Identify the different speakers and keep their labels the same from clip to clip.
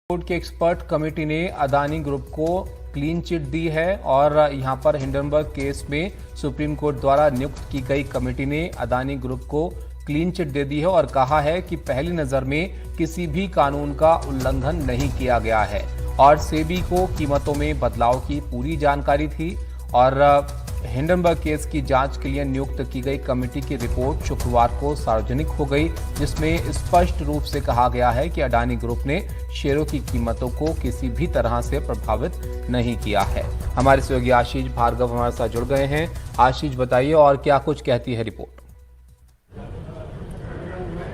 Speaker 1: Board की expert committee ने Adani group को क्लीन चिट दी है और यहां पर हिंडनबर्ग केस में सुप्रीम कोर्ट द्वारा नियुक्त की गई कमेटी ने अदानी ग्रुप को क्लीन चिट दे दी है और कहा है कि पहली नजर में किसी भी कानून का उल्लंघन नहीं किया गया है और सेबी को कीमतों में बदलाव की पूरी जानकारी थी और हिंडनबर्ग केस की जांच के लिए नियुक्त की गई कमेटी की रिपोर्ट शुक्रवार को सार्वजनिक हो गई, जिसमें स्पष्ट रूप से कहा गया है कि अडानी ग्रुप ने शेयरों की कीमतों को किसी भी तरह से प्रभावित नहीं किया है। हमारे सहयोगी आशीष भार्गव हमारे साथ जुड़ गए हैं। आशीष, बताइए और क्या कुछ कहती है रिपोर्ट?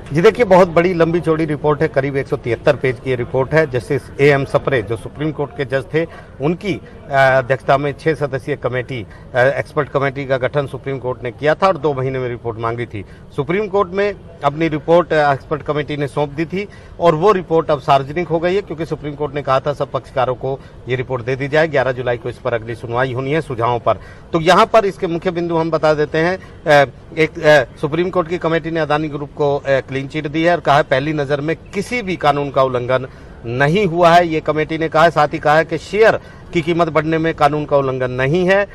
Speaker 2: जी देखिए, बहुत बड़ी लंबी चौड़ी रिपोर्ट है, करीब 173 पेज की रिपोर्ट है। जस्टिस एएम सप्रे जो सुप्रीम कोर्ट के जज थे, उनकी अध्यक्षता में 6 सदस्यीय कमेटी, एक्सपर्ट कमेटी का गठन सुप्रीम कोर्ट ने किया था और 2 महीने में रिपोर्ट मांगी थी। सुप्रीम कोर्ट में अपनी रिपोर्ट एक्सपर्ट कमेटी ने सौंप दी थी और वो रिपोर्ट अब सार्वजनिक हो गई है, क्योंकि सुप्रीम कोर्ट ने कहा था सब पक्षकारों को ये रिपोर्ट दे दी जाए। 11 जुलाई को इस पर अगली सुनवाई होनी है सुझावों पर। तो यहाँ पर इसके मुख्य बिंदु हम बता देते हैं। सुप्रीम कोर्ट की कमेटी ने अदानी ग्रुप को क्लीन चिट दी है और कहा है पहली नजर में किसी भी कानून का उल्लंघन नहीं हुआ है, ये कमेटी ने कहा है। साथ ही कहा है कि शेयर की कीमत बढ़ने में कानून का उल्लंघन नहीं है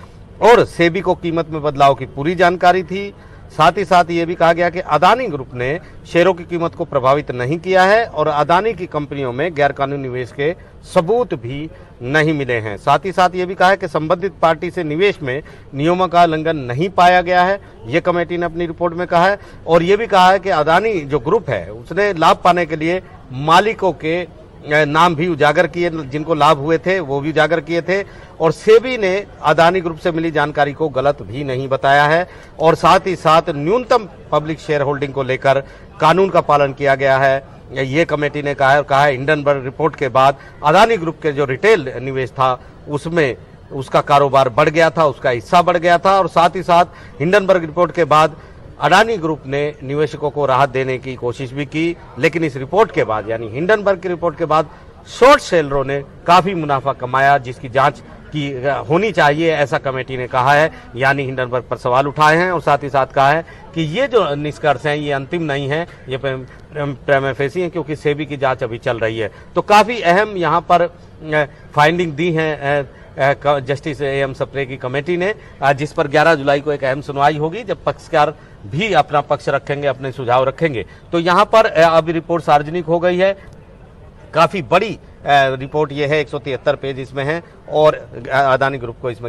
Speaker 2: और सेबी को कीमत में बदलाव की पूरी जानकारी थी। साथ ही साथ ये भी कहा गया कि अदानी ग्रुप ने शेयरों की कीमत को प्रभावित नहीं किया है और अदानी की कंपनियों में गैरकानूनी निवेश के सबूत भी नहीं मिले हैं। साथ ही साथ ये भी कहा है कि संबंधित पार्टी से निवेश में नियमों का उल्लंघन नहीं पाया गया है, ये कमेटी ने अपनी रिपोर्ट में कहा है। और ये भी कहा है कि अदानी जो ग्रुप है उसने लाभ पाने के लिए मालिकों के नाम भी उजागर किए, जिनको लाभ हुए थे वो भी उजागर किए थे और सेबी ने अदानी ग्रुप से मिली जानकारी को गलत भी नहीं बताया है। और साथ ही साथ न्यूनतम पब्लिक शेयर होल्डिंग को लेकर कानून का पालन किया गया है, ये कमेटी ने कहा है। हिंडनबर्ग रिपोर्ट के बाद अदानी ग्रुप के जो रिटेल निवेश था उसमें उसका कारोबार बढ़ गया था, उसका हिस्सा बढ़ गया था। और साथ ही साथ हिंडनबर्ग रिपोर्ट के बाद अडानी ग्रुप ने निवेशकों को राहत देने की कोशिश भी की, लेकिन इस रिपोर्ट के बाद यानी हिंडनबर्ग की रिपोर्ट के बाद शॉर्ट सेलरों ने काफी मुनाफा कमाया, जिसकी जांच की होनी चाहिए, ऐसा कमेटी ने कहा है। यानी हिंडनबर्ग पर सवाल उठाए हैं और साथ ही साथ कहा है कि ये जो निष्कर्ष हैं ये अंतिम नहीं है, ये प्रीमा फेसी है, क्योंकि सेबी की जांच अभी चल रही है। तो काफी अहम यहाँ पर फाइंडिंग दी है जस्टिस एएम सप्रे की कमेटी ने, जिस पर 11 जुलाई को एक अहम सुनवाई होगी, जब पक्षकार भी अपना पक्ष रखेंगे, अपने सुझाव रखेंगे। तो यहाँ पर अभी रिपोर्ट सार्वजनिक हो गई है। काफी बड़ी रिपोर्ट ये है, 173 पेज इसमें है और अदानी ग्रुप को इसमें